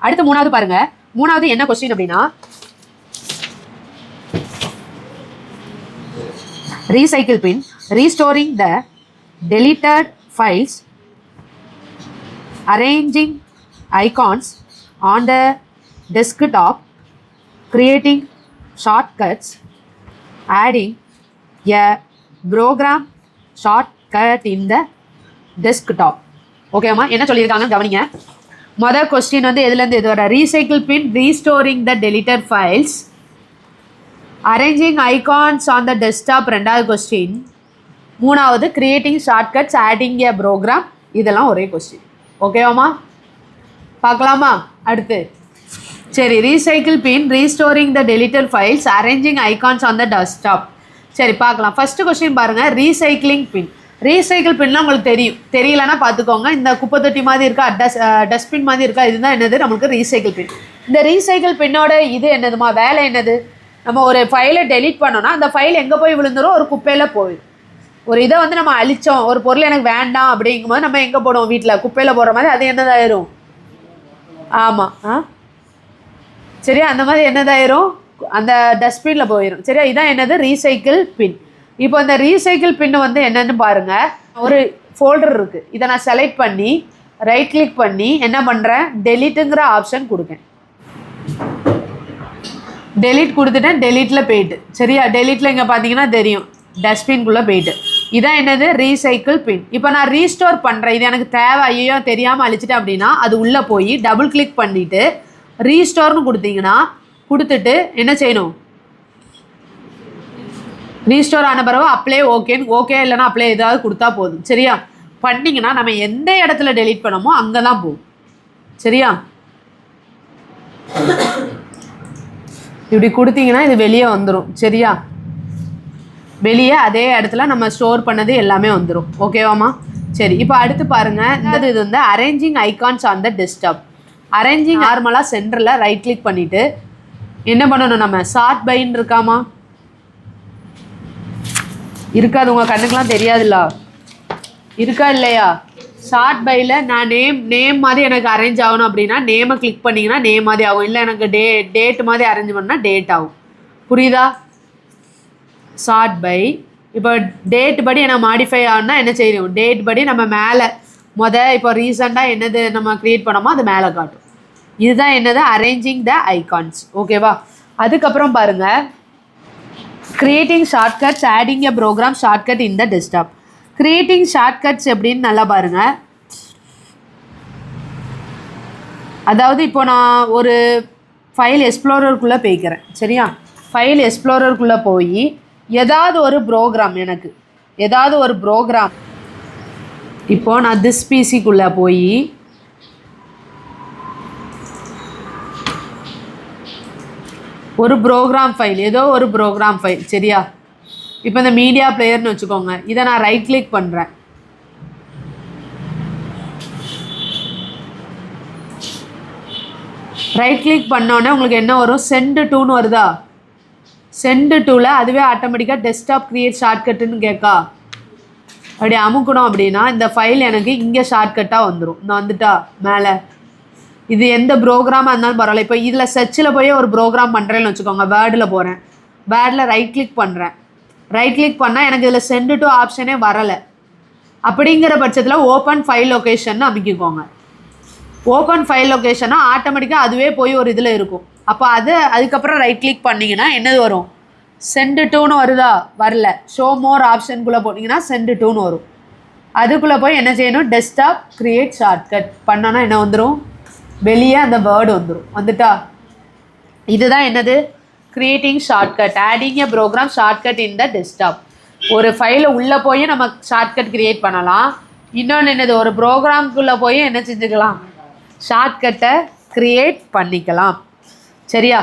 அடுத்து மூணாவது பாருங்க. மூணாவது என்ன கொஸ்டின் அப்படின்னா, recycle pin restoring the deleted files, arranging icons on the desktop, creating shortcuts, adding a program shortcut in the desktop. ஓகேம்மா, என்ன சொல்லியிருக்காங்க கவனிங்க. மொதல் கொஸ்டின் வந்து எதுலேருந்து இது வர, recycle bin restoring the deleted files, arranging icons on the desktop ரெண்டாவது கொஸ்டின், மூணாவது creating shortcuts adding a program. இதெல்லாம் ஒரே கொஸ்டின். ஓகேவாம்மா, பார்க்கலாமா? அடுத்து சரி, recycle bin restoring the deleted files, arranging icons on the desktop. சரி பார்க்கலாம். ஃபஸ்ட்டு கொஸ்டின் பாருங்கள், ரீசைக்கிளிங் பின். ரீசைக்கிள் பின்லாம் உங்களுக்கு தெரியலன்னா பார்த்துக்கோங்க. இந்த குப்பை தொட்டி மாதிரி இருக்கா, டஸ்ட்பின் மாதிரி இருக்கா, இதுதான் என்னது நம்மளுக்கு ரீசைக்கிள் பின். இந்த ரீசைக்கிள் பின்னோட இது என்னதுமா, வேலை என்னது, நம்ம ஒரு ஃபைலை டெலீட் பண்ணோன்னா அந்த ஃபைல் எங்கே போய் விழுந்துரும், ஒரு குப்பையில் போயிடும். ஒரு இதை வந்து நம்ம அழித்தோம், ஒரு பொருள் எனக்கு வேண்டாம் அப்படிங்கும்போது நம்ம எங்கே போடுவோம், வீட்டில் குப்பையில் போடுற மாதிரி, அது என்னதாயிரும், ஆமாம் சரியா, அந்த மாதிரி என்னதாயிரும், அந்த டஸ்ட்பினில் போயிடும். சரியா, இதான் என்னது ரீசைக்கிள் பின். இப்போ இந்த ரீசைக்கிள் பின்னு வந்து என்னென்னு பாருங்கள். ஒரு ஃபோல்டர் இருக்குது, இதை நான் செலக்ட் பண்ணி ரைட் கிளிக் பண்ணி என்ன பண்ணுறேன், டெலீட்டுங்கிற ஆப்ஷன் கொடுக்கேன். டெலீட் கொடுத்துட்டேன், டெலீட்டில் போயிட்டு. சரியா, டெலீட்டில் இங்கே பார்த்தீங்கன்னா தெரியும், டஸ்ட்பின்குள்ளே போயிட்டு. இதான் என்னது ரீசைக்கிள் பின். இப்போ நான் ரீஸ்டோர் பண்ணுறேன், இது எனக்கு தேவை, ஐயோ தெரியாமல் அழிச்சிட்டேன் அப்படின்னா அது உள்ளே போய் டபுள் கிளிக் பண்ணிவிட்டு ரீஸ்டோர்னு கொடுத்தீங்கன்னா, கொடுத்துட்டு என்ன செய்யணும், ரீஸ்டோர் ஆன பிறகு அப்ளை ஓகேன்னு, ஓகே இல்லைனா அப்ளை ஏதாவது கொடுத்தா போதும். சரியா, பண்ணிங்கன்னா நம்ம எந்த இடத்துல டெலீட் பண்ணமோ அங்கே தான் போகும். சரியா, இப்படி கொடுத்தீங்கன்னா இது வெளியே வந்துடும். சரியா, வெளியே அதே இடத்துல நம்ம ஸ்டோர் பண்ணது எல்லாமே வந்துடும். ஓகேவாம்மா? சரி, இப்போ அடுத்து பாருங்கள். இது வந்து arranging icons on the desktop. Arranging நார்மலாக சென்டரில் ரைட் கிளிக் பண்ணிவிட்டு என்ன பண்ணணும், நம்ம சார்ட் பைன்னு இருக்காமா, இருக்காது, உங்கள் கண்ணுக்கெலாம் தெரியாதுல்ல, இருக்கா இல்லையா, ஷார்ட் பையில் நான் நேம் மாதிரி எனக்கு அரேஞ்ச் ஆகணும் அப்படின்னா நேமை கிளிக் பண்ணிங்கன்னா நேம் மாதிரி ஆகும். இல்லை எனக்கு டேட் மாதிரி அரேஞ்ச் பண்ணால் டேட் ஆகும். புரியுதா? Short by. இப்போ டேட் படி எனக்கு மாடிஃபை ஆகுனா என்ன செய்யணும், டேட் படி நம்ம மேலே இப்போ ரீசெண்டாக என்னது நம்ம க்ரியேட் பண்ணோமோ அது மேலே காட்டும். இதுதான் என்னது அரேஞ்சிங் த ஐகான்ஸ். ஓகேவா? அதுக்கப்புறம் பாருங்கள், creating shortcuts adding a program shortcut in the desktop. Creating shortcuts எப்படின்னு நல்லா பாருங்கள். அதாவது இப்போ நான் ஒரு ஃபைல் எக்ஸ்ப்ளோரருக்குள்ளே போய்க்கிறேன். சரியா, ஃபைல் எக்ஸ்ப்ளோரருக்குள்ளே போய் ஏதாவது ஒரு ப்ரோக்ராம், எனக்கு ஏதாவது ஒரு ப்ரோக்ராம், இப்போது நான் திஸ் பிசிக்குள்ளே போய் ஒரு ப்ரோக்ராம் ஃபைல், ஏதோ ஒரு ப்ரோக்ராம் ஃபைல். சரியா, இப்போ இந்த மீடியா பிளேயர்னு வச்சுக்கோங்க, இதை நான் ரைட் கிளிக் பண்ணுறேன். ரைட் கிளிக் பண்ணோன்னே உங்களுக்கு என்ன வரும், சென்ட் டூன்னு வருதா, சென்ட் டூவில் அதுவே ஆட்டோமேட்டிக்காக டெஸ்க்டாப் கிரியேட் ஷார்ட்கட்டுன்னு கேட்கா. அப்படி அமுக்கணும் அப்படின்னா இந்த ஃபைல் எனக்கு இங்கே ஷார்ட்கட்டாக வந்துடும். இந்த வந்துட்டா மேலே, இது எந்த ப்ரோக்ராமாக இருந்தாலும் பரவாயில்ல. இப்போ இதில் சர்ச்சில் போய் ஒரு ப்ரோக்ராம் பண்ணுறேன்னு வச்சுக்கோங்க, வேர்டில் போகிறேன், வேர்டில் ரைட் கிளிக் பண்ணுறேன். ரைட் கிளிக் பண்ணால் எனக்கு இதில் சென்ட் டு ஆப்ஷனே வரலை. அப்படிங்கிற பட்சத்தில் ஓப்பன் ஃபைல் லொக்கேஷன் அமைக்கிக்கோங்க. ஓப்பன் ஃபைல் லொக்கேஷனா ஆட்டோமேட்டிக்காக அதுவே போய் ஒரு இதில் இருக்கும். அப்போ அதுக்கப்புறம் ரைட் கிளிக் பண்ணிங்கன்னா என்னது வரும், சென்ட் டூன்னு வருதா, வரல, ஷோ மோர் ஆப்ஷனுக்குள்ளே போட்டிங்கன்னா சென்ட் டூன்னு வரும். அதுக்குள்ளே போய் என்ன செய்யணும், டெஸ்க்டாப் கிரியேட் ஷார்ட்கட் பண்ணோன்னா என்ன வந்துடும், வெளியே அந்த வேர்டு வந்துடும். வந்துட்டா, இதுதான் என்னது creating shortcut adding a program shortcut in the desktop. ஒரு ஃபைலை உள்ளே போய் நம்ம ஷார்ட்கட் கிரியேட் பண்ணலாம். இன்னொன்று என்னது, ஒரு ப்ரோக்ராம்குள்ளே போய் என்ன செஞ்சுக்கலாம், ஷார்ட்கட்டை க்ரியேட் பண்ணிக்கலாம். சரியா?